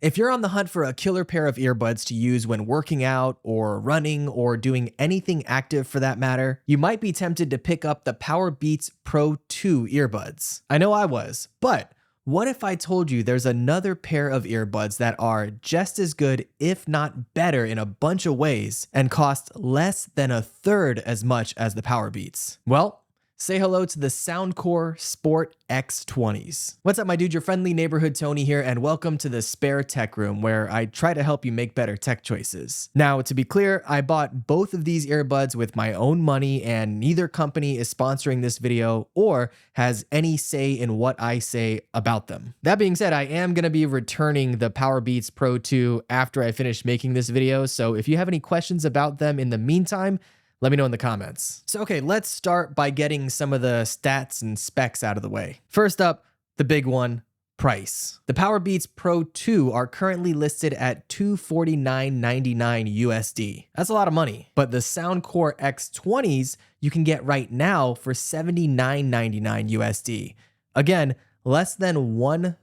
If you're on the hunt for a killer pair of earbuds to use when working out or running or doing anything active for that matter, you might be tempted to pick up the Powerbeats Pro 2 earbuds. I know I was, but what if I told you there's another pair of earbuds that are just as good, if not better in a bunch of ways, and cost less than a third as much as the Powerbeats? Well, say hello to the Soundcore Sport X20s. What's up, my dude? Your friendly neighborhood Tony here, and welcome to the Spare Tech Room, where I try to help you make better tech choices. Now, to be clear, I bought both of these earbuds with my own money, and neither company is sponsoring this video or has any say in what I say about them. That being said, I am going to be returning the Powerbeats Pro 2 after I finish making this video, so if you have any questions about them in the meantime, let me know in the comments. So okay, let's start by getting some of the stats and specs out of the way. First up, the big one, price. The Powerbeats Pro 2 are currently listed at $249.99 USD. That's a lot of money. But the Soundcore X20s you can get right now for $79.99 USD. Again, less than 1/3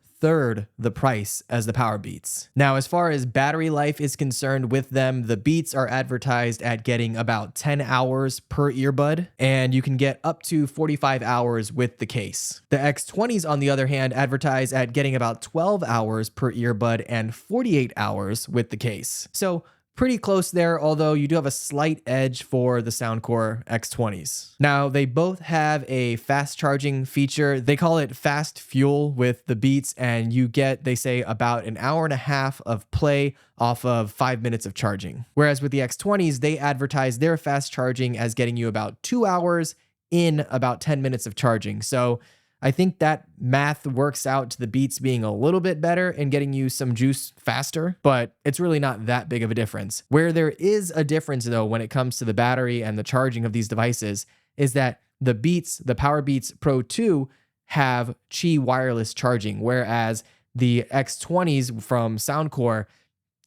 the price as the Powerbeats. Now, as far as battery life is concerned with them, the Beats are advertised at getting about 10 hours per earbud, and you can get up to 45 hours with the case. The X20s, on the other hand, advertise at getting about 12 hours per earbud and 48 hours with the case. So pretty close there, although you do have a slight edge for the Soundcore X20s. Now, they both have a fast charging feature. They call it fast fuel with the Beats, and you get, they say, about an hour and a half of play off of 5 minutes of charging. Whereas with the X20s, they advertise their fast charging as getting you about 2 hours in about 10 minutes of charging. So I think that math works out to the Beats being a little bit better and getting you some juice faster, but it's really not that big of a difference. Where there is a difference, though, when it comes to the battery and the charging of these devices is that the Beats, the Powerbeats Pro 2, have Qi wireless charging, whereas the X20s from Soundcore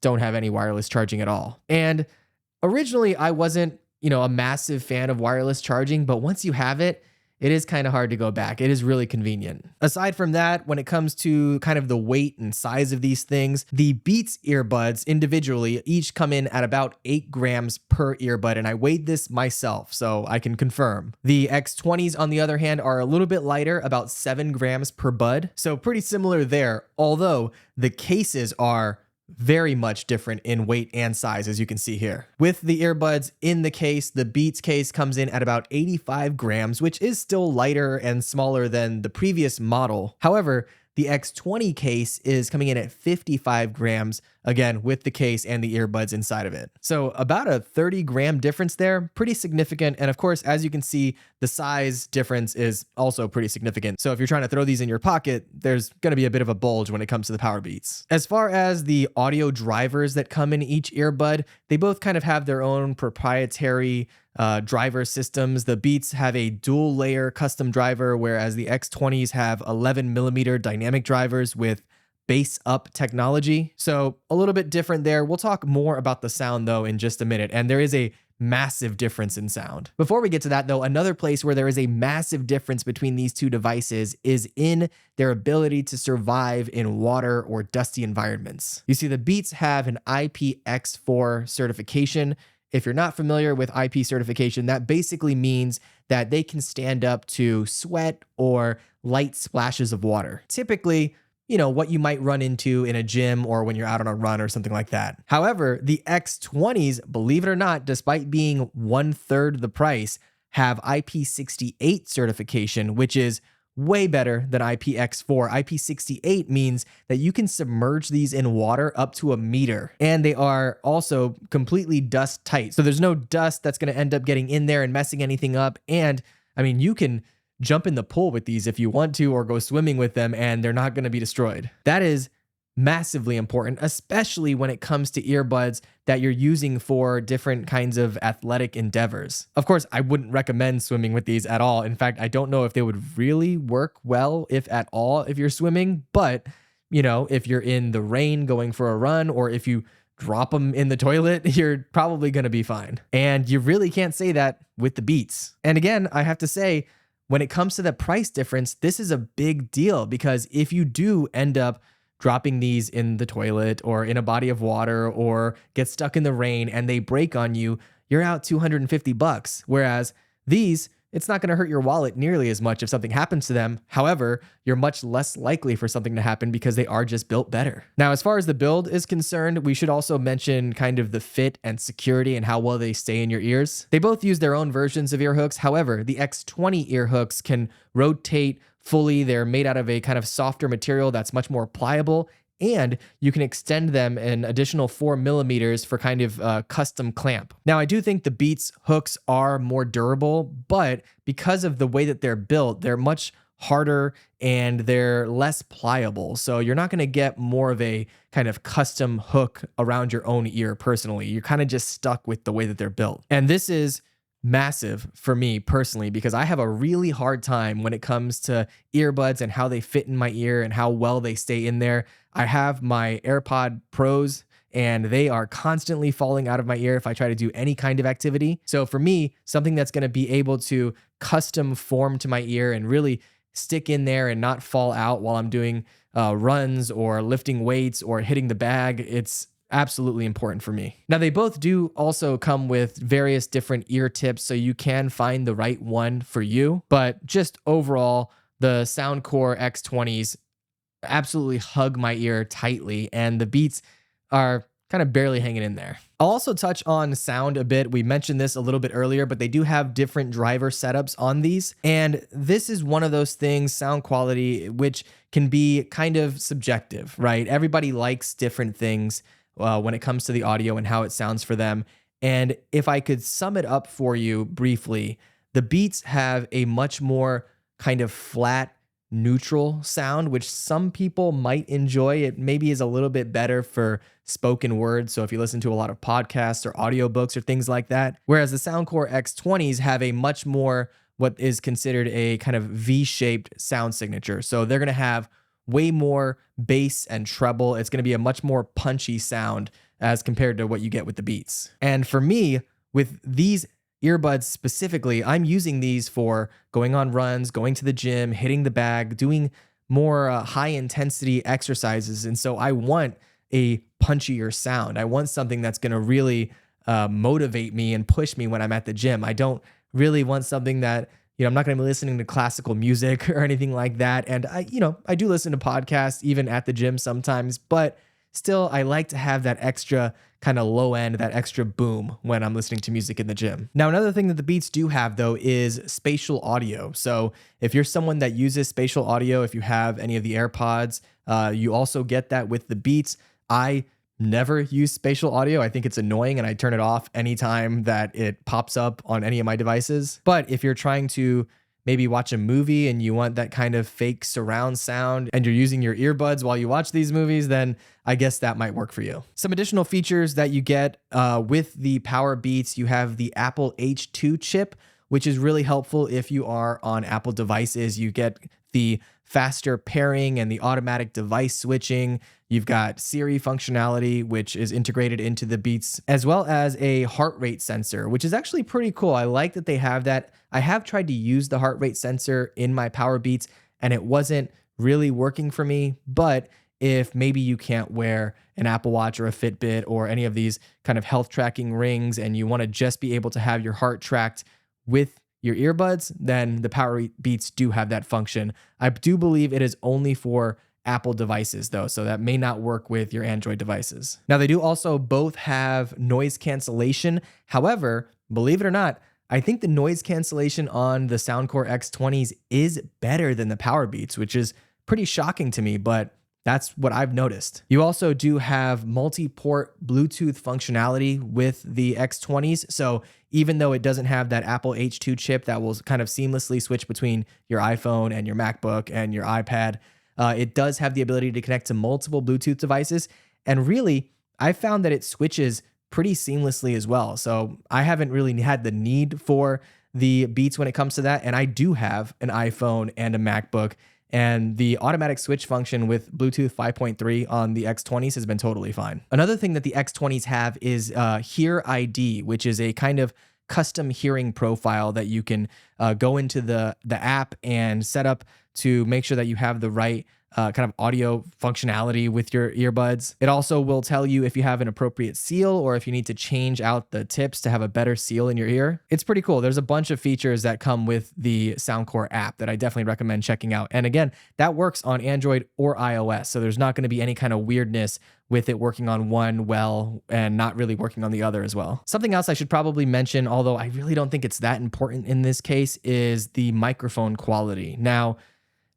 don't have any wireless charging at all. And originally, I wasn't, a massive fan of wireless charging, but once you have it, it is kind of hard to go back. It is really convenient. Aside from that, when it comes to kind of the weight and size of these things, the Beats earbuds individually each come in at about 8 grams per earbud, and I weighed this myself, so I can confirm. The X20s, on the other hand, are a little bit lighter, about 7 grams per bud, so pretty similar there, although the cases are very much different in weight and size, as you can see here. With the earbuds in the case, the Beats case comes in at about 85 grams, which is still lighter and smaller than the previous model. However, the X20 case is coming in at 55 grams, again, with the case and the earbuds inside of it. So about a 30-gram difference there, pretty significant. And of course, as you can see, the size difference is also pretty significant. So if you're trying to throw these in your pocket, there's going to be a bit of a bulge when it comes to the Powerbeats. As far as the audio drivers that come in each earbud, they both kind of have their own proprietary driver systems. The Beats have a dual layer custom driver, whereas the X20s have 11mm dynamic drivers with bass up technology. So a little bit different there. We'll talk more about the sound though in just a minute, and there is a massive difference in sound. Before we get to that though, another place where there is a massive difference between these two devices is in their ability to survive in water or dusty environments. You see, the Beats have an IPX4 certification. If you're not familiar with IP certification, that basically means that they can stand up to sweat or light splashes of water. Typically, what you might run into in a gym or when you're out on a run or something like that. However, the X20s, believe it or not, despite being 1/3 the price, have IP68 certification, which is way better than IPX4. IP68 means that you can submerge these in water up to 1 meter, and they are also completely dust tight. So there's no dust that's going to end up getting in there and messing anything up. And I mean, you can jump in the pool with these if you want to, or go swimming with them, and they're not going to be destroyed. That is massively important, especially when it comes to earbuds that you're using for different kinds of athletic endeavors. Of course, I wouldn't recommend swimming with these at all. In fact, I don't know if they would really work well, if at all, if you're swimming. But, if you're in the rain going for a run, or if you drop them in the toilet, you're probably going to be fine. And you really can't say that with the Beats. And again, I have to say, when it comes to the price difference, this is a big deal, because if you do end up dropping these in the toilet or in a body of water or get stuck in the rain and they break on you, you're out $250. Whereas these, it's not going to hurt your wallet nearly as much if something happens to them. However, you're much less likely for something to happen because they are just built better. Now, as far as the build is concerned, we should also mention kind of the fit and security and how well they stay in your ears. They both use their own versions of ear hooks. However, the X20 ear hooks can rotate fully. They're made out of a kind of softer material that's much more pliable, and you can extend them an additional 4 millimeters for kind of a custom clamp. Now, I do think the Beats hooks are more durable, but because of the way that they're built, they're much harder and they're less pliable. So you're not going to get more of a kind of custom hook around your own ear personally. You're kind of just stuck with the way that they're built. And this is massive for me personally because I have a really hard time when it comes to earbuds and how they fit in my ear and how well they stay in there. I have my AirPod Pros and they are constantly falling out of my ear if I try to do any kind of activity. So for me, something that's going to be able to custom form to my ear and really stick in there and not fall out while I'm doing runs or lifting weights or hitting the bag, it's absolutely important for me. Now, they both do also come with various different ear tips, so you can find the right one for you. But just overall, the Soundcore X20s absolutely hug my ear tightly, and the Beats are kind of barely hanging in there. I'll also touch on sound a bit. We mentioned this a little bit earlier, but they do have different driver setups on these. And this is one of those things, sound quality, which can be kind of subjective, right? Everybody likes different things when it comes to the audio and how it sounds for them. And if I could sum it up for you briefly, the Beats have a much more kind of flat, neutral sound, which some people might enjoy. It maybe is a little bit better for spoken word. So if you listen to a lot of podcasts or audiobooks or things like that, whereas the Soundcore X20s have a much more what is considered a kind of V-shaped sound signature. So they're going to have way more bass and treble. It's going to be a much more punchy sound as compared to what you get with the Beats. And for me, with these earbuds specifically, I'm using these for going on runs, going to the gym, hitting the bag, doing more high intensity exercises. And so I want a punchier sound. I want something that's going to really motivate me and push me when I'm at the gym. I don't really want something that, I'm not going to be listening to classical music or anything like that. And I do listen to podcasts even at the gym sometimes, but still I like to have that extra kind of low end, that extra boom when I'm listening to music in the gym. Now, another thing that the Beats do have though is spatial audio. So if you're someone that uses spatial audio, if you have any of the AirPods, you also get that with the Beats. I never use spatial audio. I think it's annoying and I turn it off anytime that it pops up on any of my devices. But if you're trying to maybe watch a movie and you want that kind of fake surround sound and you're using your earbuds while you watch these movies, then I guess that might work for you. Some additional features that you get with the Powerbeats, you have the Apple H2 chip, which is really helpful if you are on Apple devices. You get the faster pairing and the automatic device switching. You've got Siri functionality, which is integrated into the Beats, as well as a heart rate sensor, which is actually pretty cool. I like that they have that. I have tried to use the heart rate sensor in my Powerbeats, and it wasn't really working for me. But if maybe you can't wear an Apple Watch or a Fitbit or any of these kind of health tracking rings, and you want to just be able to have your heart tracked with your earbuds, then the Powerbeats do have that function. I do believe it is only for Apple devices though, so that may not work with your Android devices. Now, they do also both have noise cancellation. However, believe it or not, I think the noise cancellation on the Soundcore X20s is better than the Powerbeats, which is pretty shocking to me, but that's what I've noticed. You also do have multi-port Bluetooth functionality with the X20s. So even though it doesn't have that Apple H2 chip that will kind of seamlessly switch between your iPhone and your MacBook and your iPad, it does have the ability to connect to multiple Bluetooth devices. And really, I found that it switches pretty seamlessly as well. So I haven't really had the need for the Beats when it comes to that. And I do have an iPhone and a MacBook. And the automatic switch function with Bluetooth 5.3 on the X20s has been totally fine. Another thing that the X20s have is Hear ID, which is a kind of custom hearing profile that you can go into the app and set up to make sure that you have the right kind of audio functionality with your earbuds. It also will tell you if you have an appropriate seal or if you need to change out the tips to have a better seal in your ear. It's pretty cool. There's a bunch of features that come with the Soundcore app that I definitely recommend checking out. And again, that works on Android or iOS. So there's not going to be any kind of weirdness with it working on one well and not really working on the other as well. Something else I should probably mention, although I really don't think it's that important in this case, is the microphone quality. Now,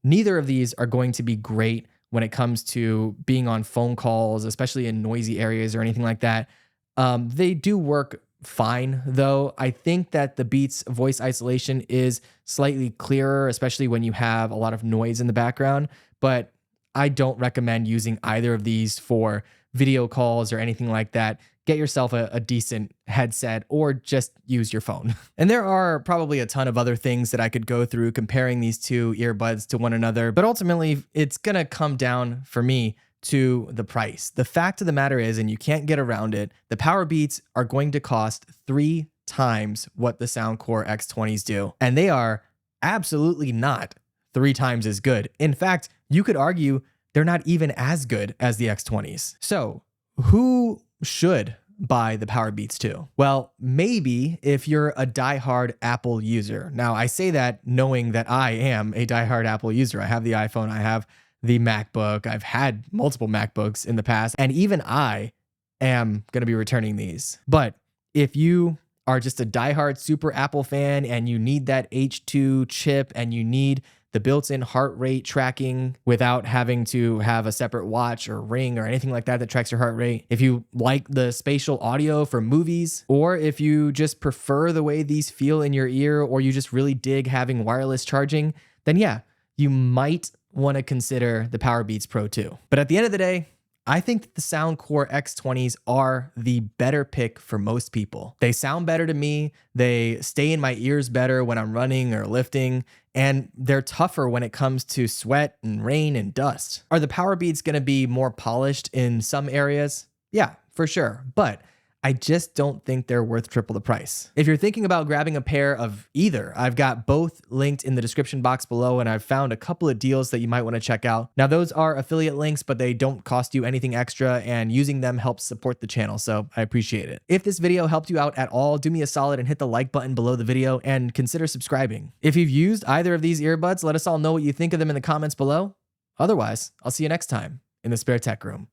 neither of these are going to be great when it comes to being on phone calls, especially in noisy areas or anything like that. They do work fine, though. I think that the Beats voice isolation is slightly clearer, especially when you have a lot of noise in the background, but I don't recommend using either of these for video calls or anything like that. Get yourself a decent headset or just use your phone. And there are probably a ton of other things that I could go through comparing these two earbuds to one another, but ultimately it's gonna come down for me to the price. The fact of the matter is, and you can't get around it, the Powerbeats are going to cost 3 times what the Soundcore X20s do. And they are absolutely not 3 times as good. In fact, you could argue they're not even as good as the X20s. So who should buy the Powerbeats 2? Well, maybe if you're a diehard Apple user. Now, I say that knowing that I am a diehard Apple user. I have the iPhone, I have the MacBook, I've had multiple MacBooks in the past, and even I am going to be returning these. But if you are just a diehard super Apple fan and you need that H2 chip and you need the built-in heart rate tracking without having to have a separate watch or ring or anything like that that tracks your heart rate, if you like the spatial audio for movies, or if you just prefer the way these feel in your ear, or you just really dig having wireless charging, then yeah, you might want to consider the Powerbeats Pro 2. But at the end of the day, I think that the Soundcore X20s are the better pick for most people. They sound better to me, they stay in my ears better when I'm running or lifting, and they're tougher when it comes to sweat and rain and dust. Are the Powerbeats going to be more polished in some areas? Yeah, for sure. But I just don't think they're worth triple the price. If you're thinking about grabbing a pair of either, I've got both linked in the description box below, and I've found a couple of deals that you might want to check out. Now, those are affiliate links, but they don't cost you anything extra, and using them helps support the channel, so I appreciate it. If this video helped you out at all, do me a solid and hit the like button below the video and consider subscribing. If you've used either of these earbuds, let us all know what you think of them in the comments below. Otherwise, I'll see you next time in the Spare Tech Room.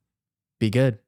Be good.